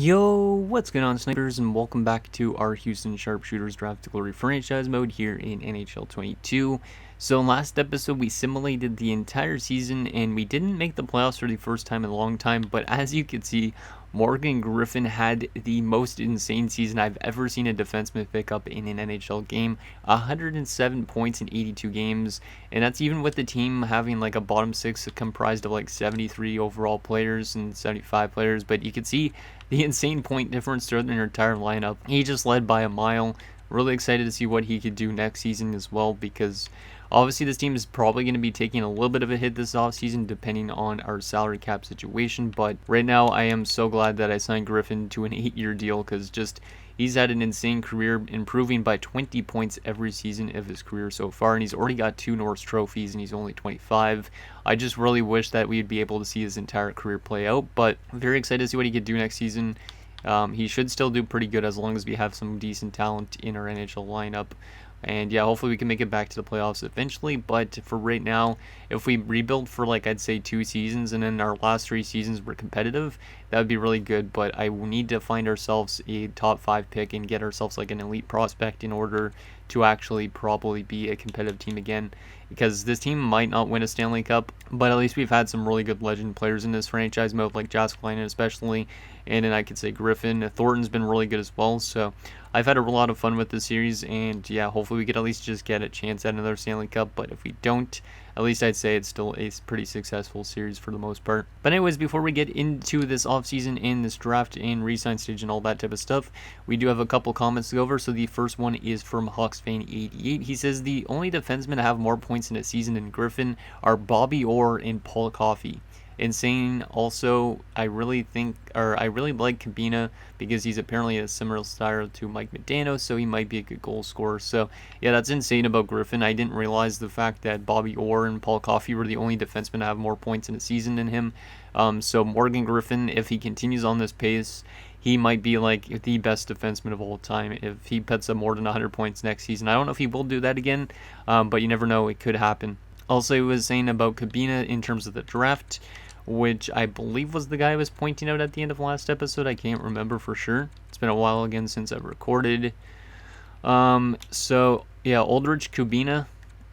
Yo, what's going on, snipers, and welcome back to our Houston Sharpshooters Draft to Glory franchise mode here in NHL 22. So, in last episode, we simulated the entire season, and we didn't make the playoffs for the first time in a long time, but as you can see, Morgan Griffin had the most insane season I've ever seen a defenseman pick up in an NHL game. 107 points in 82 games, and that's even with the team having like a bottom six comprised of like 73 overall players and 75 players, but you can see the insane point difference throughout their entire lineup. He just led by a mile. Really excited to see what he could do next season as well, because obviously this team is probably going to be taking a little bit of a hit this offseason depending on our salary cap situation. But right now I am so glad that I signed Griffin to an 8-year deal, because just he's had an insane career, improving by 20 points every season of his career so far, and he's already got 2 Norris trophies, and he's only 25. I just really wish that we'd be able to see his entire career play out, but I'm very excited to see what he could do next season. He should still do pretty good as long as we have some decent talent in our NHL lineup. And yeah, hopefully we can make it back to the playoffs eventually. But for right now, if we rebuild for like I'd say 2 seasons, and then our last 3 seasons were competitive, that would be really good. But I need to find ourselves a top 5 pick and get ourselves like an elite prospect in order to actually probably be a competitive team again. Because this team might not win a Stanley Cup, but at least we've had some really good legend players in this franchise mode, like Jääskeläinen especially, and then I could say Griffin. Thornton's been really good as well, so I've had a lot of fun with this series, and yeah, hopefully we could at least just get a chance at another Stanley Cup. But if we don't, at least I'd say it's still a pretty successful series for the most part. But anyways, before we get into this offseason and this draft and re-sign stage and all that type of stuff, we do have a couple comments to go over. So the first one is from HawksFan88. He says the only defensemen to have more points in a season than Griffin are Bobby Orr and Paul Coffey. Insane. Also, I really like Cabina, because he's apparently a similar style to Mike Modano, so he might be a good goal scorer. So yeah, that's insane about Griffin. I didn't realize the fact that Bobby Orr and Paul Coffey were the only defensemen to have more points in a season than him. So Morgan Griffin, if he continues on this pace, he might be like the best defenseman of all time if he puts up more than 100 points next season. I don't know if he will do that again, but you never know. It could happen. Also, he was saying about Cabina in terms of the draft, which I believe was the guy I was pointing out at the end of last episode. I can't remember for sure. It's been a while again since I've recorded. So yeah, Aldrich Kubina.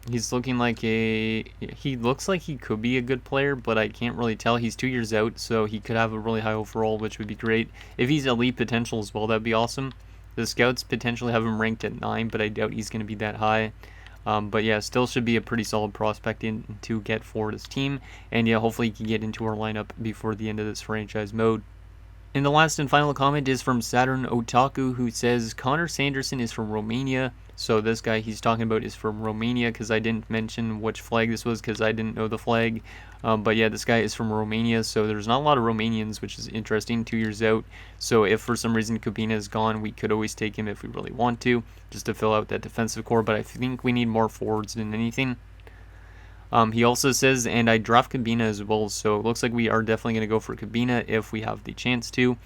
He looks like he could be a good player, but I can't really tell. He's 2 years out, so he could have a really high overall, which would be great. If he's elite potential as well, that'd be awesome. The scouts potentially have him ranked at 9, but I doubt he's going to be that high. But yeah, still should be a pretty solid prospect to get for this team. And yeah, hopefully he can get into our lineup before the end of this franchise mode. And the last and final comment is from Saturn Otaku, who says Connor Sanderson is from Romania. So this guy he's talking about is from Romania, because I didn't mention which flag this was because I didn't know the flag. But yeah, this guy is from Romania, so there's not a lot of Romanians, which is interesting. 2 years out, so if for some reason Kubina is gone, we could always take him if we really want to, just to fill out that defensive core. But I think we need more forwards than anything. He also says, and I draft Cabina as well, so it looks like we are definitely going to go for Cabina if we have the chance to.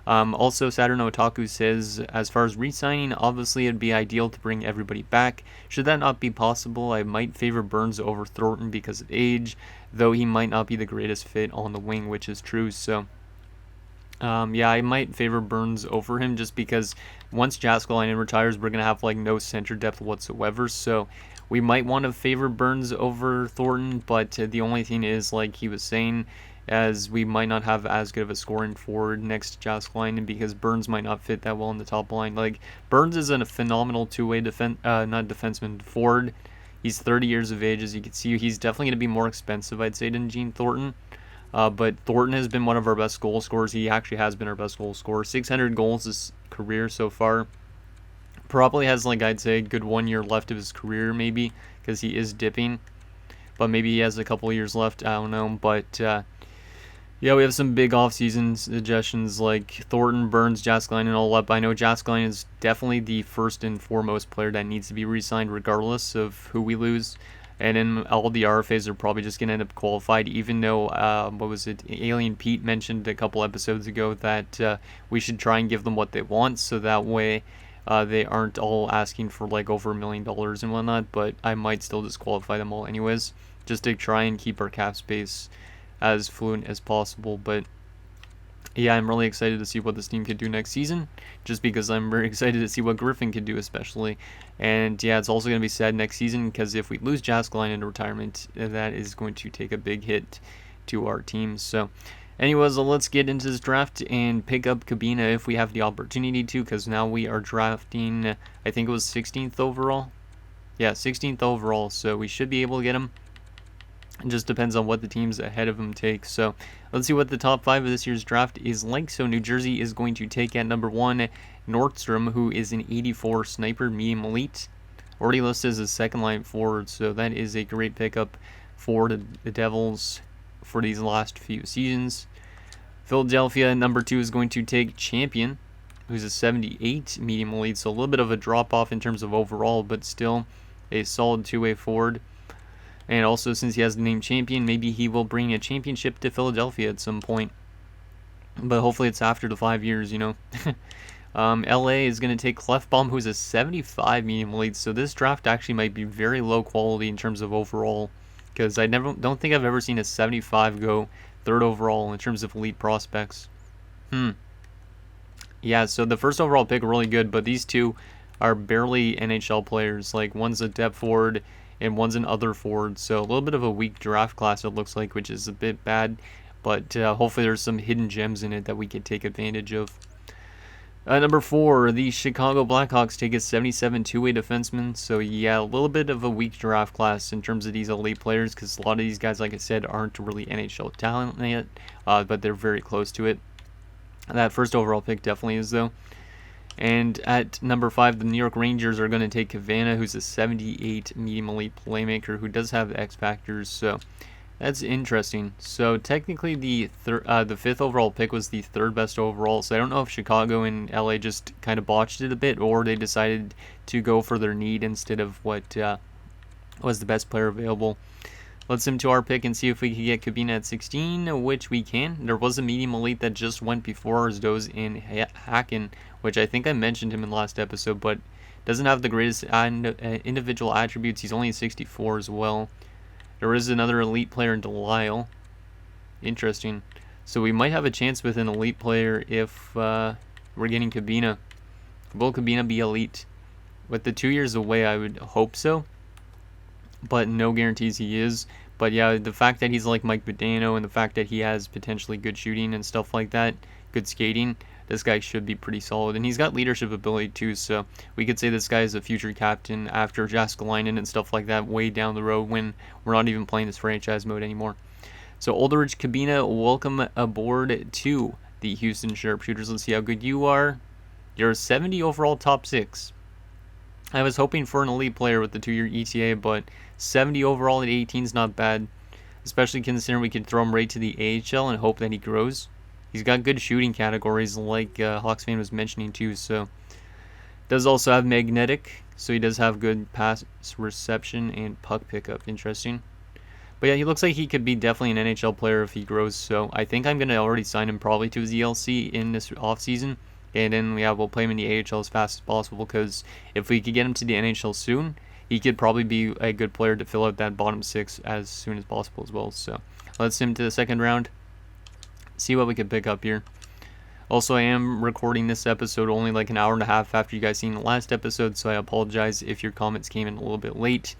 Also, Saturn Otaku says, as far as re-signing, obviously it'd be ideal to bring everybody back. Should that not be possible, I might favor Burns over Thornton because of age, though he might not be the greatest fit on the wing, which is true. So yeah, I might favor Burns over him, just because once Jääskeläinen retires, we're going to have like no center depth whatsoever. So we might want to favor Burns over Thornton, but the only thing is, like he was saying, as we might not have as good of a scoring forward next to Jääskeläinen, because Burns might not fit that well in the top line. Like, Burns is a phenomenal two-way forward. He's 30 years of age, as you can see. He's definitely going to be more expensive, I'd say, than Gene Thornton. But Thornton has been one of our best goal scorers. He actually has been our best goal scorer. 600 goals this career so far. Probably has, like, I'd say, a good 1 year left of his career, maybe, because he is dipping. But maybe he has a couple of years left, I don't know. But yeah, we have some big offseason suggestions like Thornton, Burns, Jääskeläinen all up. I know Jääskeläinen is definitely the first and foremost player that needs to be re-signed regardless of who we lose. And then all the RFAs are probably just going to end up qualified, even though, Alien Pete mentioned a couple episodes ago that we should try and give them what they want, so that way they aren't all asking for like over $1 million and whatnot. But I might still disqualify them all anyways, just to try and keep our cap space as fluent as possible. But Yeah, I'm really excited to see what this team could do next season, just because I'm very excited to see what Griffin could do, especially. And yeah, it's also going to be sad next season because if we lose Jaskline into retirement, that is going to take a big hit to our team. So, anyways, let's get into this draft and pick up Cabina if we have the opportunity to, because now we are drafting, I think it was 16th overall. Yeah, 16th overall, so we should be able to get him. It just depends on what the teams ahead of him take. So let's see what the top 5 of this year's draft is like. So New Jersey is going to take at number 1 Nordstrom, who is an 84 sniper, medium elite. Already listed as a second line forward, so that is a great pickup for the Devils for these last few seasons. Philadelphia, number 2, is going to take Champion, who's a 78 medium elite, so a little bit of a drop off in terms of overall, but still a solid two-way forward. And also, since he has the name Champion, maybe he will bring a championship to Philadelphia at some point. But hopefully it's after the 5 years, you know. LA is going to take Clefbaum, who's a 75 medium elite. So this draft actually might be very low quality in terms of overall, because I don't think I've ever seen a 75 go 3rd overall in terms of elite prospects. Yeah, so the first overall pick really good, but these two are barely NHL players. Like, one's a depth forward and one's an other forward, so a little bit of a weak draft class it looks like, which is a bit bad, but hopefully there's some hidden gems in it that we can take advantage of. Number 4, the Chicago Blackhawks take a 77 two-way defenseman, so yeah, a little bit of a weak draft class in terms of these elite players, because a lot of these guys, like I said, aren't really NHL talent yet, but they're very close to it. That first overall pick definitely is, though. And at number 5, the New York Rangers are going to take Havana, who's a 78 medium elite playmaker who does have X factors. So that's interesting. So technically, the 5th overall pick was the 3rd best overall. So I don't know if Chicago and LA just kind of botched it a bit, or they decided to go for their need instead of what was the best player available. Let's sim to our pick and see if we can get Cabina at 16, which we can. There was a medium elite that just went before ours, those in Hacken, which I think I mentioned him in the last episode, but doesn't have the greatest individual attributes. He's only a 64 as well. There is another elite player in Delisle. Interesting. So we might have a chance with an elite player if we're getting Cabina. Will Cabina be elite? With the 2 years away, I would hope so, but no guarantees he is. But yeah, the fact that he's like Mike Bordello and the fact that he has potentially good shooting and stuff like that, good skating, this guy should be pretty solid. And he's got leadership ability too, so we could say this guy is a future captain after Jaskalainen and stuff like that way down the road when we're not even playing this franchise mode anymore. So Olderich Cabina, welcome aboard to the Houston Sharpshooters. Let's see how good you are. You're a 70 overall top 6. I was hoping for an elite player with the 2-year ETA, but 70 overall at 18 is not bad, especially considering we could throw him right to the AHL and hope that he grows. He's got good shooting categories, like Hawksfan was mentioning too, so does also have magnetic, so he does have good pass reception and puck pickup. Interesting. But yeah, he looks like he could be definitely an NHL player if he grows, so I think I'm going to already sign him probably to his ELC in this offseason. And then we'll play him in the AHL as fast as possible, because if we could get him to the NHL soon, he could probably be a good player to fill out that bottom 6 as soon as possible as well. So let's send him to the 2nd round, see what we can pick up here. Also, I am recording this episode only like an hour and a half after you guys seen the last episode, so I apologize if your comments came in a little bit late.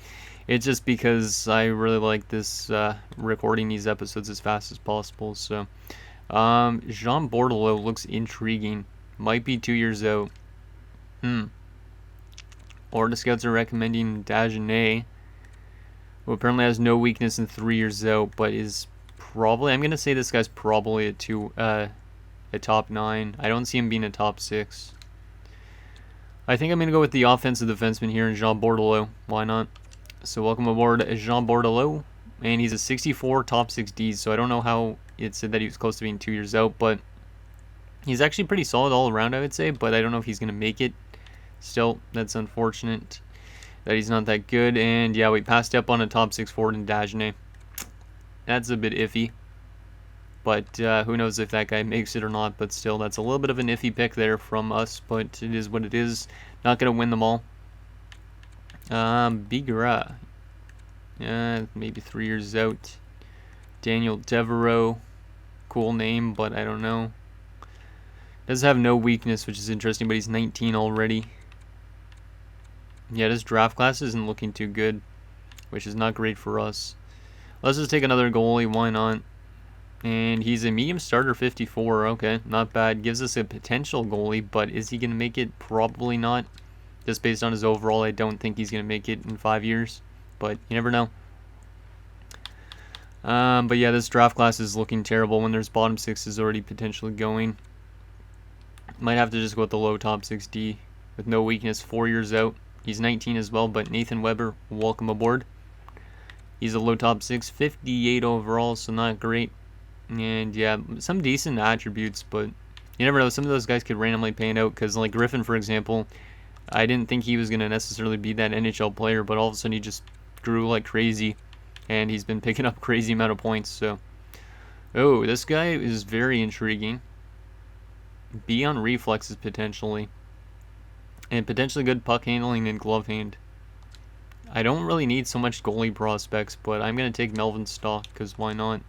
It's just because I really like this recording these episodes as fast as possible. So Jean Bordello looks intriguing. Might be 2 years out. Or the scouts are recommending Dagenet, who apparently has no weakness in 3 years out, but is probably, I'm going to say this guy's probably a top 9. I don't see him being a top 6. I think I'm going to go with the offensive defenseman here in Jean Bordello. Why not? So welcome aboard Jean Bordello. And he's a 64 top 6D, so I don't know how it said that he was close to being 2 years out, but he's actually pretty solid all around, I would say, but I don't know if he's going to make it. Still, that's unfortunate that he's not that good. And yeah, we passed up on a top 6 forward in Dagenet. That's a bit iffy. But who knows if that guy makes it or not. But still, that's a little bit of an iffy pick there from us. But it is what it is. Not going to win them all. Bigra. Maybe 3 years out. Daniel Devereaux. Cool name, but I don't know. Does have no weakness, which is interesting, but he's 19 already. Yeah, this draft class isn't looking too good, which is not great for us. Let's just take another goalie, why not? And he's a medium starter, 54. Okay, not bad. Gives us a potential goalie, but is he going to make it? Probably not. Just based on his overall, I don't think he's going to make it in 5 years. But you never know. But yeah, this draft class is looking terrible when there's bottom sixes already potentially going. Might have to just go with the low top 6D with no weakness, 4 years out. He's 19 as well, but Nathan Weber, welcome aboard. He's a low top 6, 58 overall, so not great. And yeah, some decent attributes, but you never know. Some of those guys could randomly pan out because, like Griffin, for example, I didn't think he was going to necessarily be that NHL player, but all of a sudden he just grew like crazy, and he's been picking up crazy amount of points. So, oh, this guy is very intriguing. B on reflexes potentially, and potentially good puck handling and glove hand. I don't really need so much goalie prospects, but I'm going to take Melvin Stock because why not?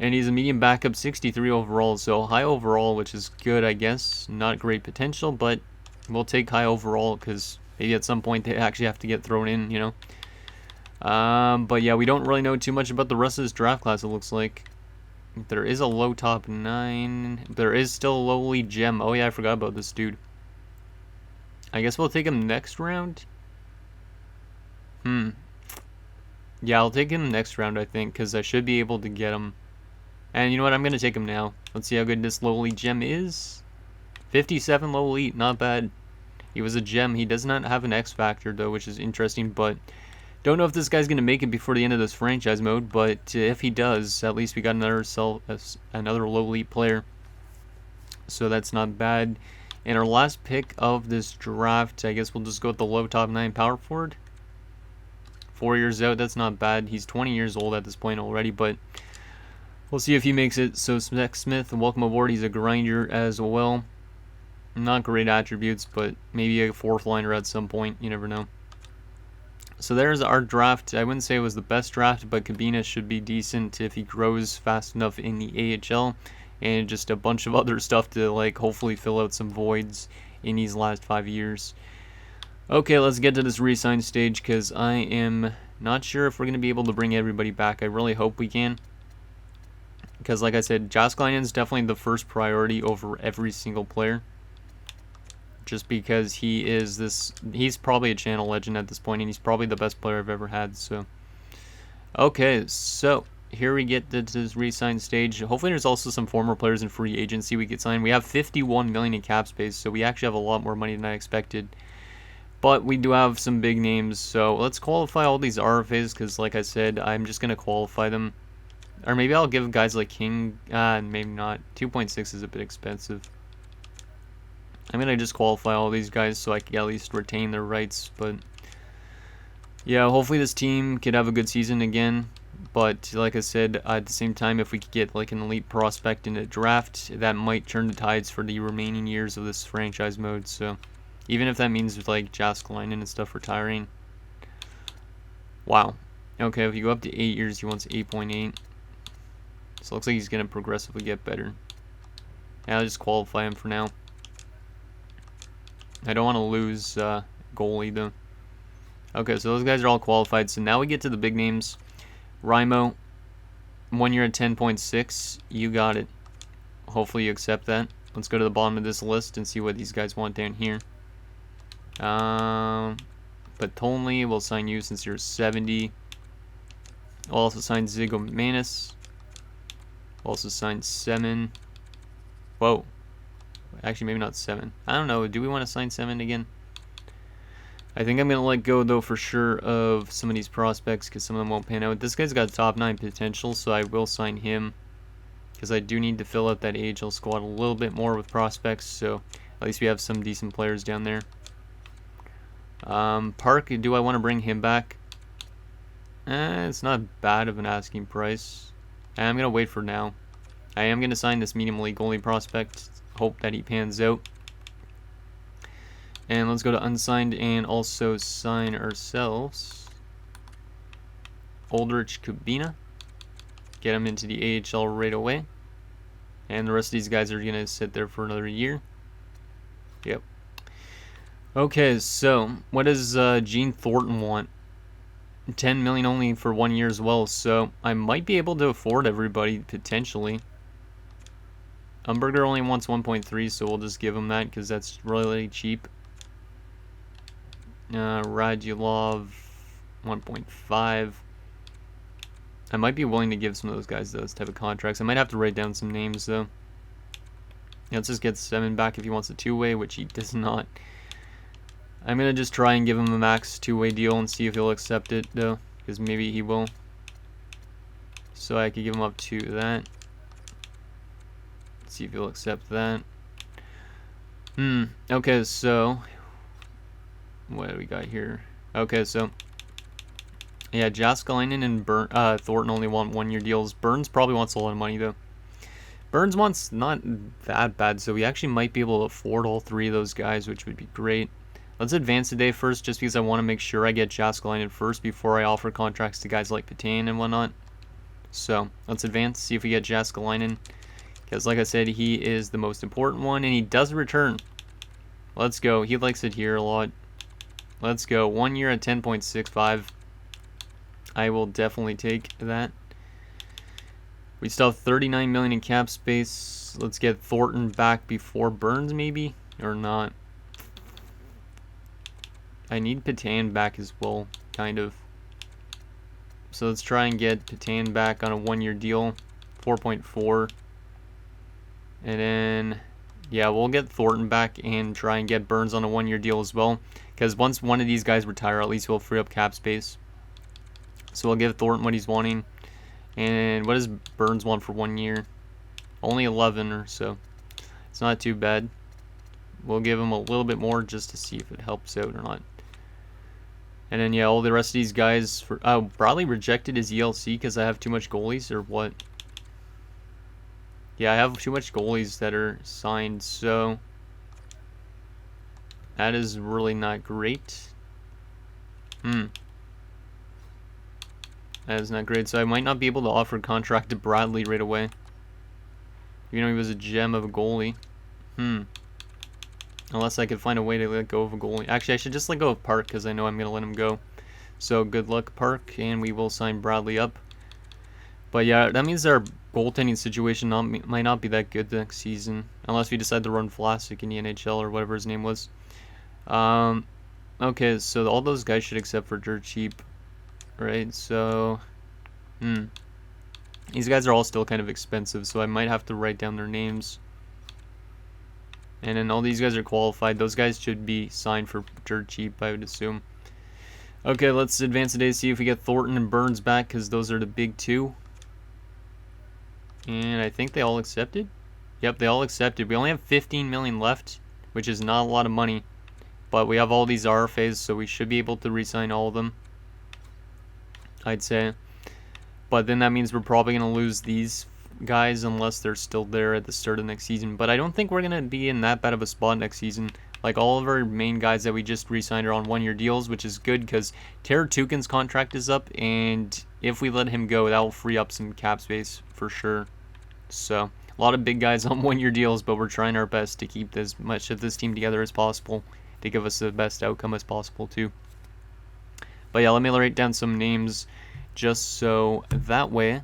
And he's a medium backup, 63 overall, so high overall, which is good, I guess. Not great potential, but we'll take high overall because maybe at some point they actually have to get thrown in, you know. But yeah, we don't really know too much about the rest of this draft class, it looks like. There is a low top 9. There is still a lowly gem. Oh yeah, I forgot about this dude. I guess we'll take him next round. Yeah, I'll take him next round, I think, because I should be able to get him. And you know what? I'm going to take him now. Let's see how good this lowly gem is. 57 low elite, not bad. He was a gem. He does not have an X factor, though, which is interesting. But don't know if this guy's going to make it before the end of this franchise mode. But if he does, at least we got another low elite player. So that's not bad. And our last pick of this draft, I guess we'll just go with the low top 9 power forward. 4 years out, that's not bad. He's 20 years old at this point already, but we'll see if he makes it. So Smith, welcome aboard. He's a grinder as well. Not great attributes, but maybe a fourth liner at some point. You never know. So there's our draft. I wouldn't say it was the best draft, but Kabina should be decent if he grows fast enough in the AHL. And just a bunch of other stuff to like hopefully fill out some voids in these last 5 years. Okay, let's get to this re-sign stage because I am not sure if we're going to be able to bring everybody back. I really hope we can. Because like I said, Jääskeläinen is definitely the first priority over every single player. Just because he's probably a channel legend at this point, and he's probably the best player I've ever had. So, okay, so here we get to this re-sign stage. Hopefully there's also some former players in free agency we could sign. We have 51 million in cap space, so we actually have a lot more money than I expected. But we do have some big names, so let's qualify all these RFAs, because like I said, I'm just going to qualify them. Or maybe I'll give guys like King, maybe not. 2.6 is a bit expensive. I'm going to just qualify all these guys so I can at least retain their rights. But yeah, hopefully this team could have a good season again. But like I said, at the same time, if we could get like an elite prospect in a draft, that might turn the tides for the remaining years of this franchise mode. So even if that means with like Jääskeläinen and stuff retiring. Wow. Okay, if you go up to 8 years, he wants 8.8. So it looks like he's going to progressively get better. Yeah, I'll just qualify him for now. I don't want to lose goalie though. Okay, so those guys are all qualified. So now we get to the big names. Raimo, 1 year at 10.6. You got it. Hopefully you accept that. Let's go to the bottom of this list and see what these guys want down here. But Tonley will sign you since you're 70. I'll also sign Zigo Manus. Also sign Semin. Whoa. Actually, maybe not 7. I don't know. Do we want to sign 7 again? I think I'm going to let go, though, for sure, of some of these prospects because some of them won't pan out. This guy's got top 9 potential, so I will sign him because I do need to fill out that AHL squad a little bit more with prospects, so at least we have some decent players down there. Park, do I want to bring him back? It's not bad of an asking price. I'm going to wait for now. I am going to sign this medium elite goalie prospect. Hope that he pans out. And let's go to unsigned and also sign ourselves Oldrich Kubina. Get him into the AHL right away. And the rest of these guys are going to sit there for another year. Yep. Okay, so what does Gene Thornton want? 10 million only for 1 year as well, so I might be able to afford everybody potentially. Umberger only wants 1.3, so we'll just give him that because that's really cheap. Radulov 1.5. I might be willing to give some of those guys those type of contracts. I might have to write down some names though. Let's just get Seven back if he wants a two-way, which he does not. I'm going to just try and give him a max two-way deal and see if he'll accept it, though, because maybe he will. So I could give him up to that. Let's see if he'll accept that. Okay, so what do we got here? Okay, so yeah, Jaskalainen and Thornton only want 1 year deals. Burns probably wants a lot of money, though. Burns wants not that bad, so we actually might be able to afford all 3 of those guys, which would be great. Let's advance today first, just because I want to make sure I get Jaskalainen first before I offer contracts to guys like Petain and whatnot. So let's advance, see if we get Jaskalainen, because like I said, he is the most important one, and he does return. Let's go. He likes it here a lot. Let's go. 1 year at 10.65. I will definitely take that. We still have 39 million in cap space. Let's get Thornton back before Burns, maybe, or not. I need Petain back as well, kind of. So let's try and get Petain back on a 1 year deal, 4.4. And then, yeah, we'll get Thornton back and try and get Burns on a 1 year deal as well. Because once one of these guys retire, at least we'll free up cap space. So we'll give Thornton what he's wanting. And what does Burns want for 1 year? Only 11 or so. It's not too bad. We'll give him a little bit more just to see if it helps out or not. And then, yeah, all the rest of these guys, Bradley rejected his ELC because I have too much goalies, or what? Yeah, I have too much goalies that are signed, so that is really not great. That is not great, so I might not be able to offer a contract to Bradley right away. Even though he was a gem of a goalie. Unless I could find a way to let go of a goalie. Actually, I should just let go of Park because I know I'm going to let him go. So good luck, Park, and we will sign Bradley up. But yeah, that means our goaltending situation might not be that good next season. Unless we decide to run Vlasic in the NHL or whatever his name was. Okay, so all those guys should accept for dirt cheap. Right, so... These guys are all still kind of expensive, so I might have to write down their names. And then all these guys are qualified. Those guys should be signed for dirt cheap, I would assume. Okay, let's advance today, see if we get Thornton and Burns back, because those are the big two. And I think they all accepted. Yep, they all accepted. We only have 15 million left, which is not a lot of money. But we have all these RFAs, so we should be able to re-sign all of them, I'd say. But then that means we're probably going to lose these guys unless they're still there at the start of next season. But I don't think we're going to be in that bad of a spot next season. Like, all of our main guys that we just re-signed are on 1 year deals, which is good because Teratukin's contract is up, and if we let him go, that will free up some cap space for sure. So a lot of big guys on 1 year deals, but we're trying our best to keep as much of this team together as possible to give us the best outcome as possible too. But yeah, let me write down some names just so that way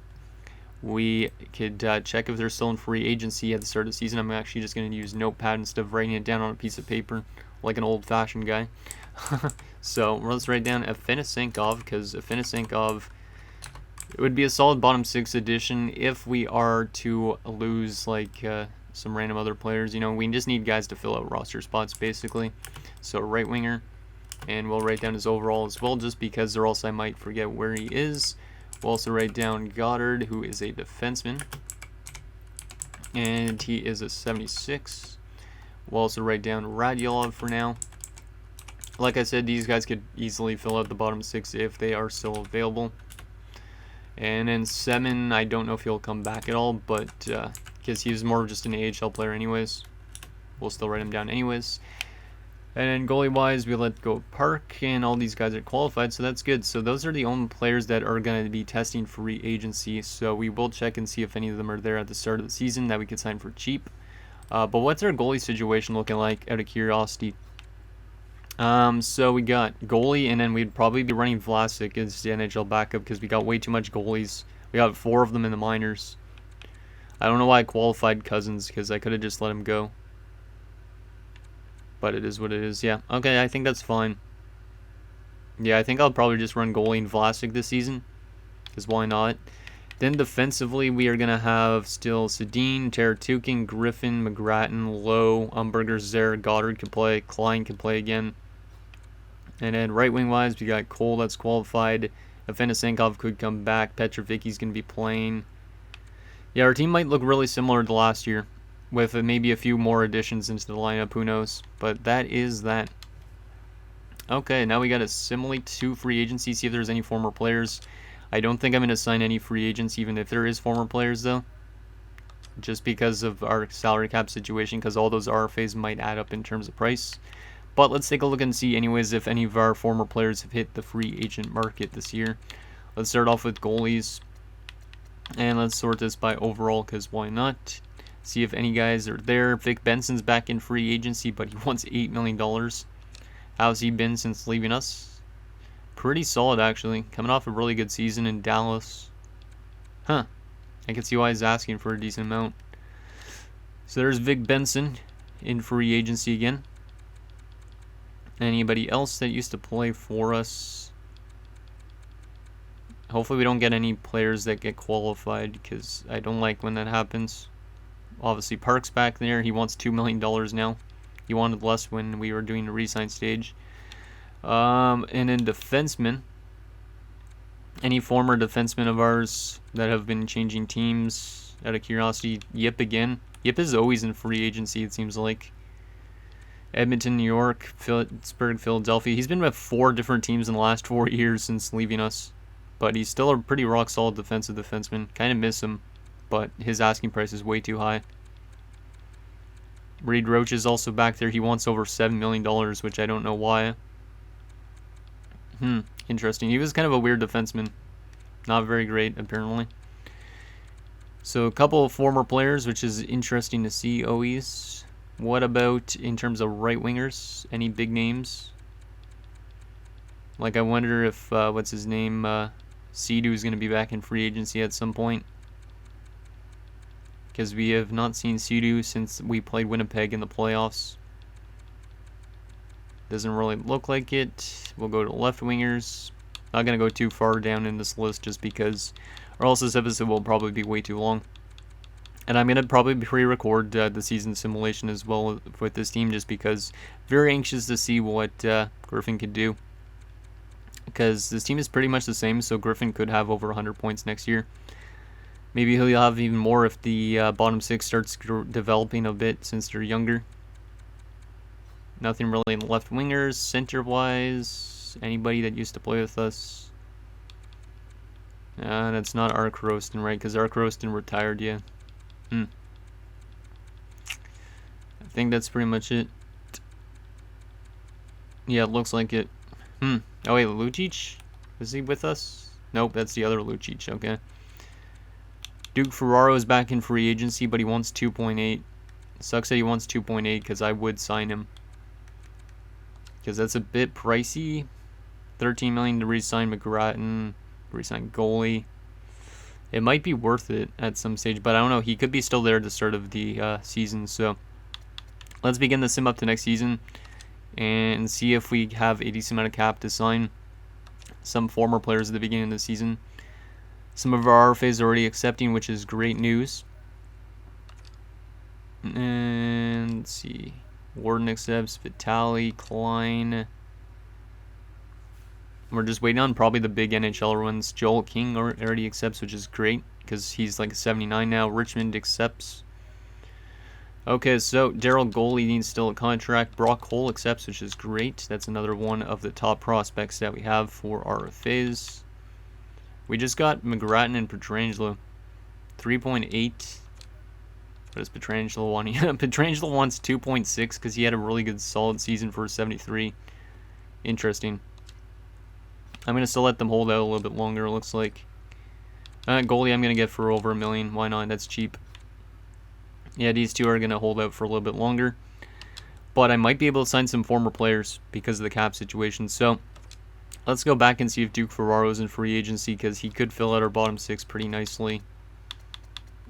we could check if they're still in free agency at the start of the season. I'm actually just going to use Notepad instead of writing it down on a piece of paper like an old-fashioned guy. So let's write down Afinasenkov, because Afinasenkov, it would be a solid bottom 6 addition if we are to lose like some random other players. You know, we just need guys to fill out roster spots basically. So right winger, and we'll write down his overall as well, just because or else I might forget where he is. We'll also write down Goddard, who is a defenseman, and he is a 76. We'll also write down Radulov for now. Like I said, these guys could easily fill out the bottom 6 if they are still available. And then Semin, I don't know if he'll come back at all, but because he was more of just an AHL player anyways, we'll still write him down anyways. And then goalie-wise, we let go Park, and all these guys are qualified, so that's good. So those are the only players that are going to be testing free agency. So we will check and see if any of them are there at the start of the season that we could sign for cheap. But what's our goalie situation looking like, out of curiosity? So we got goalie, and then we'd probably be running Vlasic as the NHL backup because we got way too much goalies. We got 4 of them in the minors. I don't know why I qualified Cousins because I could have just let him go. But it is what it is. Yeah, okay, I think that's fine. Yeah, I think I'll probably just run goalie and Vlasic this season. Because why not? Then defensively, we are going to have still Sedin, Teratukin, Griffin, McGrattan, Lowe, Umberger's there, Goddard can play, Klein can play again. And then right wing wise, we got Cole that's qualified. Afanasenkov could come back. Petrovicky's going to be playing. Yeah, our team might look really similar to last year, with maybe a few more additions into the lineup, who knows. But that is that. Okay, now we got to assimilate to free agency, see if there's any former players. I don't think I'm going to sign any free agents, even if there is former players, though. Just because of our salary cap situation, because all those RFAs might add up in terms of price. But let's take a look and see anyways if any of our former players have hit the free agent market this year. Let's start off with goalies. And let's sort this by overall, because why not? See if any guys are there. Vic Benson's back in free agency, but he wants $8 million. How's he been since leaving us? Pretty solid, actually. Coming off a really good season in Dallas. Huh. I can see why he's asking for a decent amount. So there's Vic Benson in free agency again. Anybody else that used to play for us? Hopefully we don't get any players that get qualified, because I don't like when that happens. Obviously Park's back there. He wants $2 million now. He wanted less when we were doing the re-sign stage. And then defensemen. Any former defensemen of ours that have been changing teams, out of curiosity? Yip again. Yip is always in free agency, it seems like. Edmonton, New York, Pittsburgh, Philadelphia. He's been with 4 different teams in the last 4 years since leaving us. But he's still a pretty rock-solid defensive defenseman. Kind of miss him, but his asking price is way too high. Reed Roach is also back there. He wants over $7 million, which I don't know why. Interesting. He was kind of a weird defenseman. Not very great, apparently. So a couple of former players, which is interesting to see always. What about in terms of right wingers? Any big names? Like, I wonder if, what's his name, Sea-Doo is going to be back in free agency at some point. Because we have not seen Sea-Doo since we played Winnipeg in the playoffs. Doesn't really look like it. We'll go to left wingers. Not going to go too far down in this list just because, or else this episode will probably be way too long. And I'm going to probably pre-record the season simulation as well with this team, just because very anxious to see what Griffin can do. Because this team is pretty much the same, so Griffin could have over 100 points next year. Maybe he'll have even more if the bottom 6 starts developing a bit since they're younger. Nothing really in the left wingers. Center-wise, anybody that used to play with us. That's not Ark Roaston, right? Because Ark Roaston retired, yeah. I think that's pretty much it. Yeah, it looks like it. Oh wait, Lucic? Is he with us? Nope, that's the other Lucic, okay. Duke Ferraro is back in free agency, but he wants 2.8. Sucks that he wants 2.8 because I would sign him. Because that's a bit pricey. 13 million to re-sign McGrattan, re-sign Goalie. It might be worth it at some stage, but I don't know. He could be still there at the start of the season, so let's begin the sim up to next season and see if we have a decent amount of cap to sign some former players at the beginning of the season. Some of our RFAs are already accepting, which is great news. And let's see. Warden accepts, Vitali, Klein. We're just waiting on probably the big NHL ones. Joel King already accepts, which is great because he's like 79 now. Richmond accepts. Okay, so Daryl Goalie needs still a contract. Brock Cole accepts, which is great. That's another one of the top prospects that we have for RFAs. We just got McGrattan and Petrangelo. 3.8. What does Petrangelo want? Petrangelo wants 2.6 because he had a really good solid season for 73. Interesting. I'm going to still let them hold out a little bit longer, it looks like. Goalie I'm going to get for over $1 million. Why not? That's cheap. Yeah, these two are going to hold out for a little bit longer. But I might be able to sign some former players because of the cap situation. So let's go back and see if Duke Ferraro is in free agency, because he could fill out our bottom six pretty nicely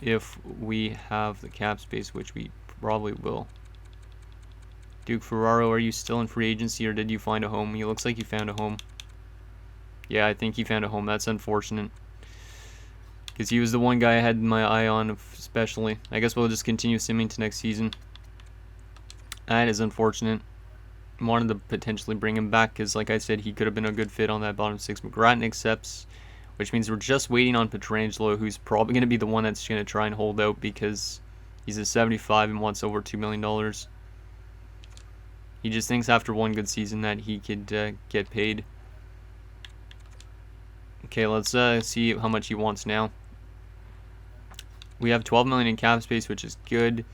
if we have the cap space, which we probably will. Duke Ferraro, are you still in free agency, or did you find a home? He looks like you found a home. Yeah, I think he found a home. That's unfortunate, because he was the one guy I had my eye on especially. I guess we'll just continue simming to next season. That is unfortunate. Wanted to potentially bring him back because, like I said, he could have been a good fit on that bottom six. McGrattan accepts, which means we're just waiting on Petrangelo, who's probably going to be the one that's going to try and hold out because he's a 75 and wants over $2 million. He just thinks after one good season that he could get paid. Okay, let's see how much he wants now. We have $12 million in cap space, which is good.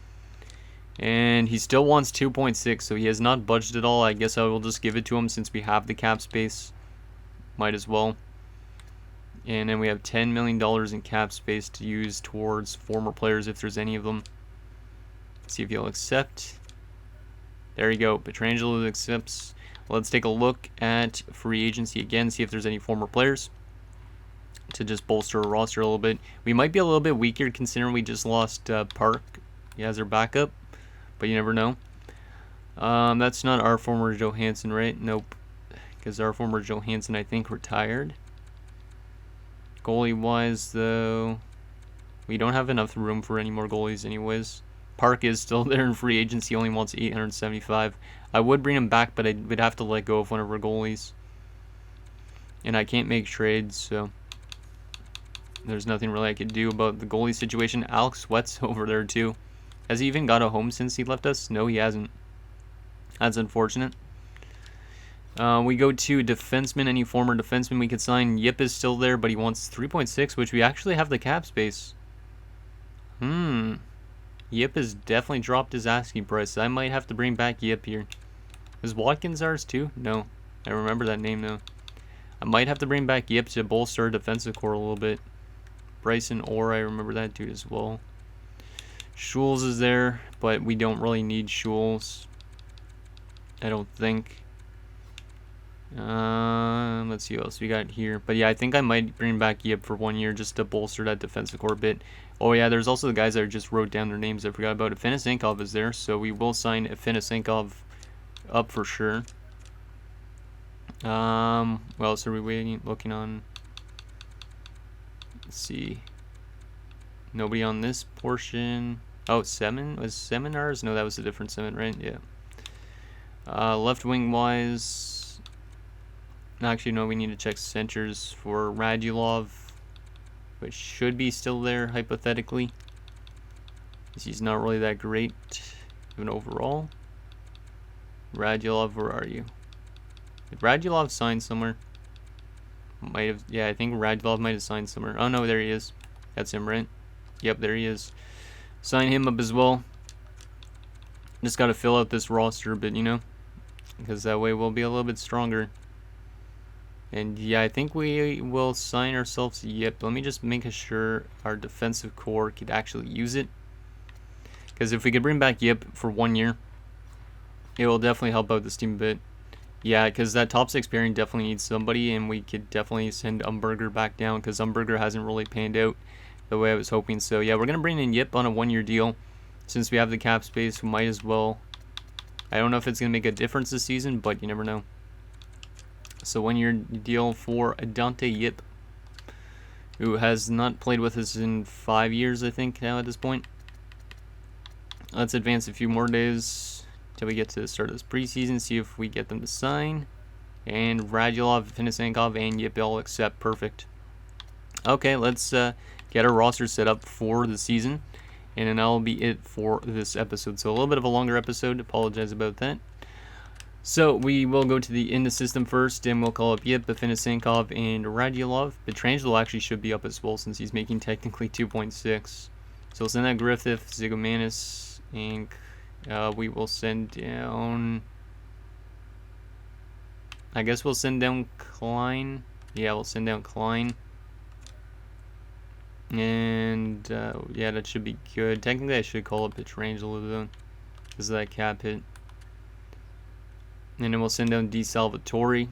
And he still wants 2.6, so he has not budged at all. I guess I will just give it to him since we have the cap space. Might as well. And then we have $10 million in cap space to use towards former players if there's any of them. Let's see if he'll accept. There you go. Petrangelo accepts. Let's take a look at free agency again, see if there's any former players to just bolster our roster a little bit. We might be a little bit weaker considering we just lost Park as our backup, but you never know. That's not our former Johansson, right? Nope, because our former Johansson, I think, retired. Goalie wise, though, we don't have enough room for any more goalies anyways. Park is still there in free agency, only wants 875. I would bring him back, but I would have to let go of one of our goalies, and I can't make trades, so there's nothing really I could do about the goalie situation. Alex Sweat's over there too. Has he even got a home since he left us? No, he hasn't. That's unfortunate. We go to defenseman. Any former defenseman we could sign. Yip is still there, but he wants 3.6, which we actually have the cap space. Yip has definitely dropped his asking price. I might have to bring back Yip here. Is Watkins ours too? No. I remember that name though. I might have to bring back Yip to bolster our defensive core a little bit. Bryson Orr, I remember that dude as well. Schulz is there, but we don't really need Schulz, I don't think. Let's see what else we got here. But yeah, I think I might bring back Yip for 1 year just to bolster that defensive core a bit. Oh yeah, there's also the guys that I just wrote down their names. I forgot about Afinasenkov is there, so we will sign Afinasenkov up for sure. What else are we looking on? Let's see. Nobody on this portion. Oh, Semin? Was Semin ours? No, that was a different Semin, right? Yeah. Left wing wise. Actually, no, we need to check centers for Radulov, which should be still there, hypothetically. He's not really that great, even overall. Radulov, where are you? Did Radulov sign somewhere? Might have. Yeah, I think Radulov might have signed somewhere. Oh no, there he is. That's him, right? Yep, there he is. Sign him up as well. Just got to fill out this roster a bit, you know, because that way we'll be a little bit stronger. And yeah, I think we will sign ourselves Yip. Let me just make sure our defensive core could actually use it, because if we could bring back Yip for 1 year, it will definitely help out this team a bit. Yeah, because that top six pairing definitely needs somebody, and we could definitely send Umberger back down because Umberger hasn't really panned out the way I was hoping. So yeah, we're going to bring in Yip on a 1 year deal. Since we have the cap space, we might as well. I don't know if it's going to make a difference this season, but you never know. So 1 year deal for Dante Yip, who has not played with us in 5 years, I think, now at this point. Let's advance a few more days till we get to the start of this preseason, see if we get them to sign. And Radulov, Afinasenkov, and Yip all accept. Perfect. Okay, let's get our roster set up for the season, and then that'll be it for this episode. So a little bit of a longer episode. Apologize about that. So we will go to the in the system first, and we'll call up Yip, Afinasenkov, and Radulov. Petrangelo actually should be up as well since he's making technically 2.6. So we'll send out Griffith, Zigomanis, and we will send down... I guess we'll send down Klein. Yeah, we'll send down Klein. And, yeah, that should be good. Technically, I should call up Pietrangelo, though, because of that cap hit. And then we'll send down DeSalvatore,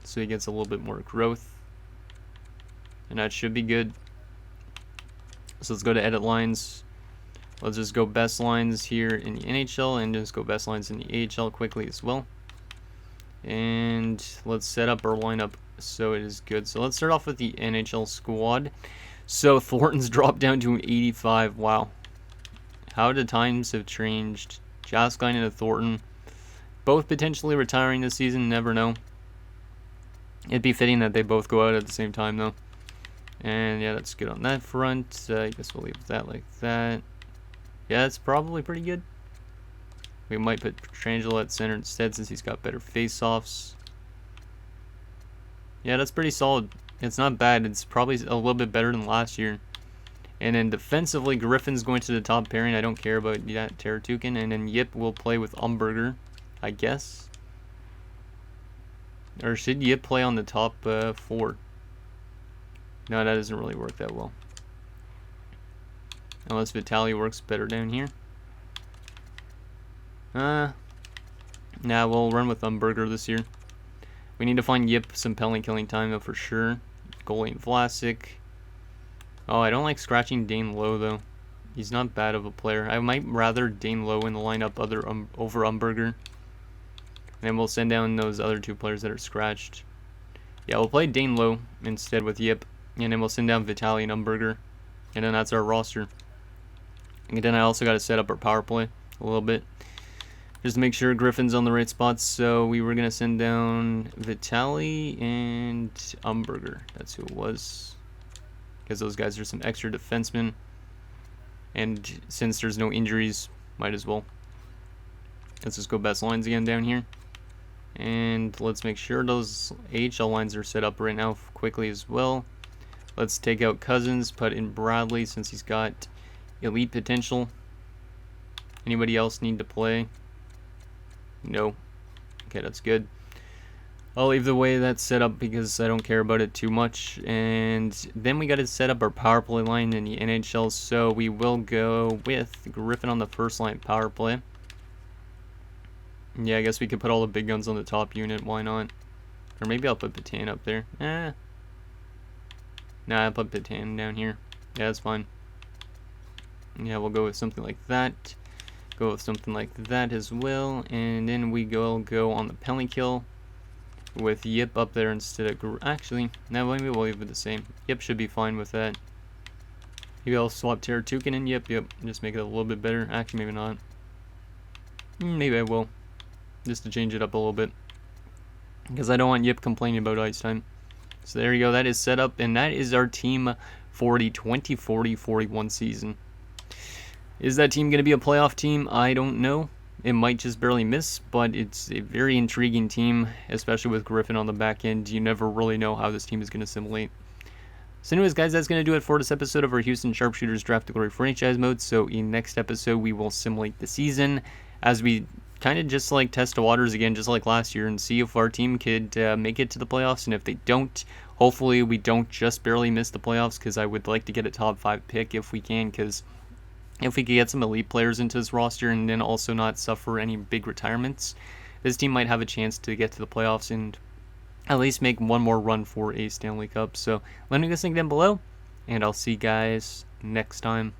so he gets a little bit more growth. And that should be good. So let's go to edit lines. Let's just go best lines here in the NHL and just go best lines in the AHL quickly as well. And let's set up our lineup so it is good. So let's start off with the NHL squad. So Thornton's dropped down to an 85. Wow. How the times have changed. Jaskine and Thornton, both potentially retiring this season. Never know. It'd be fitting that they both go out at the same time, though. And yeah, that's good on that front. I guess we'll leave that like that. Yeah, it's probably pretty good. We might put Pietrangelo at center instead since he's got better face-offs. Yeah, that's pretty solid. It's not bad. It's probably a little bit better than last year. And then defensively, Griffin's going to the top pairing. I don't care about that, Teratukin. And then Yip will play with Umberger, I guess. Or should Yip play on the top 4? No, that doesn't really work that well. Unless Vitaly works better down here. Nah, we'll run with Umberger this year. We need to find Yip some penalty killing time, though, for sure. Goalie and Vlasic. Oh, I don't like scratching Dane Lowe, though. He's not bad of a player. I might rather Dane Lowe in the lineup over Umberger. And then we'll send down those other 2 players that are scratched. Yeah, we'll play Dane Lowe instead with Yip. And then we'll send down Vitaly and Umberger. And then that's our roster. And then I also got to set up our power play a little bit, just to make sure Griffin's on the right spots. So we were going to send down Vitaly and Umberger. That's who it was. Because those guys are some extra defensemen. And since there's no injuries, might as well. Let's just go best lines again down here. And let's make sure those AHL lines are set up right now quickly as well. Let's take out Cousins, put in Bradley since he's got elite potential. Anybody else need to play? No. Okay, that's good. I'll leave the way that's set up because I don't care about it too much. And then we got to set up our power play line in the NHL. So we will go with Griffin on the first line power play. Yeah, I guess we could put all the big guns on the top unit. Why not? Or maybe I'll put Patan up there. Nah, I'll put Patan down here. Yeah, that's fine. Yeah, we'll go with something like that. Go with something like that as well. And then we go on the penalty kill with Yip up there instead of... Actually, no, maybe we'll leave it the same. Yip should be fine with that. Maybe I'll swap Teratukin and Yip. Just make it a little bit better. Actually, maybe not. Maybe I will. Just to change it up a little bit. Because I don't want Yip complaining about ice time. So there you go. That is set up. And that is our team for the 2040-41 season. Is that team going to be a playoff team? I don't know. It might just barely miss, but it's a very intriguing team, especially with Griffin on the back end. You never really know how this team is going to assimilate. So anyways, guys, that's going to do it for this episode of our Houston Sharpshooters Draft to Glory franchise mode. So in next episode, we will simulate the season as we kind of just like test the waters again, just like last year, and see if our team could make it to the playoffs. And if they don't, hopefully we don't just barely miss the playoffs, because I would like to get a top 5 pick if we can, because if we could get some elite players into this roster and then also not suffer any big retirements, this team might have a chance to get to the playoffs and at least make one more run for a Stanley Cup. So let me know what you guys think down below, and I'll see you guys next time.